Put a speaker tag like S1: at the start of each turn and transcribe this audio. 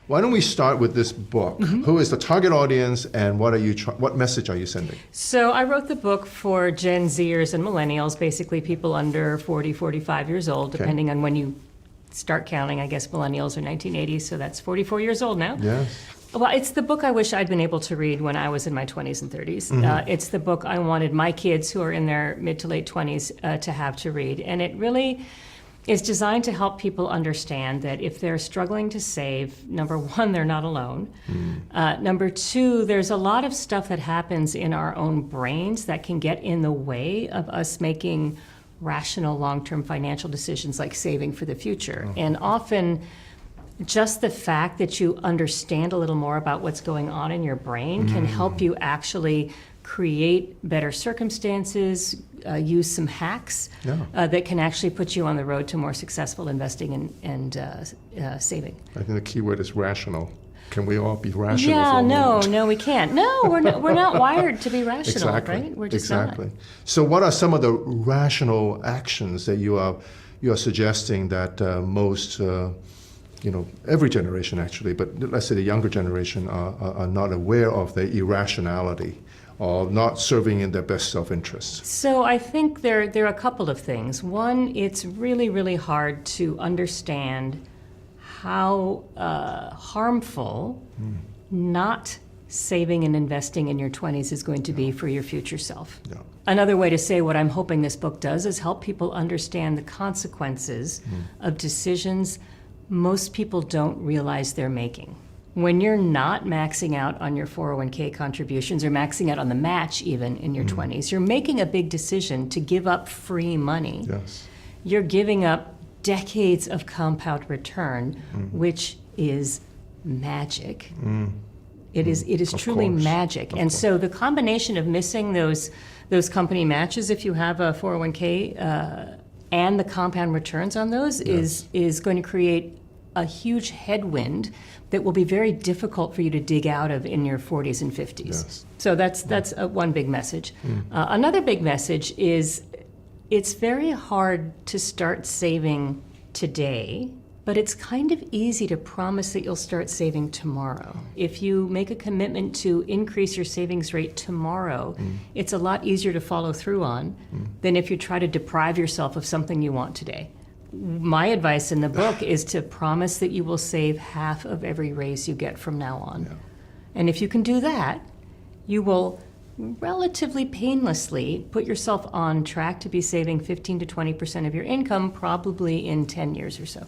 S1: Why don't we start with this book? Who is the target audience, and what message are you sending?
S2: So I wrote the book for Gen Zers and millennials, basically people under 40, 45 years old, depending on when you start counting. I guess millennials are 1980s, so that's 44 years old now.
S1: Yes.
S2: Well, it's the book I wish I'd been able to read when I was in my 20s and 30s. It's the book I wanted my kids who are in their mid to late 20s to have to read. And it really is designed to help people understand that if they're struggling to save, number one, they're not alone. Number two, there's a lot of stuff that happens in our own brains that can get in the way of us making rational long-term financial decisions like saving for the future. And often, just the fact that you understand a little more about what's going on in your brain can help you actually create better circumstances, use some hacks that can actually put you on the road to more successful investing and saving.
S1: I think the key word is rational. Can we all be rational?
S2: Yeah,
S1: for a moment?
S2: no, we can't. No, we're not wired to be rational,
S1: Exactly.
S2: right? We're just
S1: exactly.
S2: not.
S1: So, what are some of the rational actions that you are suggesting that most every generation actually, but let's say the younger generation are not aware of the irrationality or not serving in their best self-interest?
S2: So I think there are a couple of things. One, it's really, really hard to understand how harmful not saving and investing in your 20s is going to be for your future self.
S1: Yeah.
S2: Another way to say what I'm hoping this book does is help people understand the consequences of decisions most people don't realize they're making. When you're not maxing out on your 401k contributions or maxing out on the match even in your 20s, you're making a big decision to give up free money.
S1: Yes.
S2: You're giving up decades of compound return, which is magic. It is
S1: Of
S2: truly
S1: course.
S2: magic.
S1: Of
S2: And
S1: course.
S2: so the combination of missing those company matches if you have a 401k and the compound returns on those is going to create a huge headwind that will be very difficult for you to dig out of in your 40s and 50s.
S1: Yes.
S2: So that's one big message. Another big message is it's very hard to start saving today, but it's kind of easy to promise that you'll start saving tomorrow. If you make a commitment to increase your savings rate tomorrow, it's a lot easier to follow through on than if you try to deprive yourself of something you want today. My advice in the book is to promise that you will save half of every raise you get from now on.
S1: Yeah.
S2: And if you can do that, you will relatively painlessly put yourself on track to be saving 15 to 20% of your income probably in 10 years or so.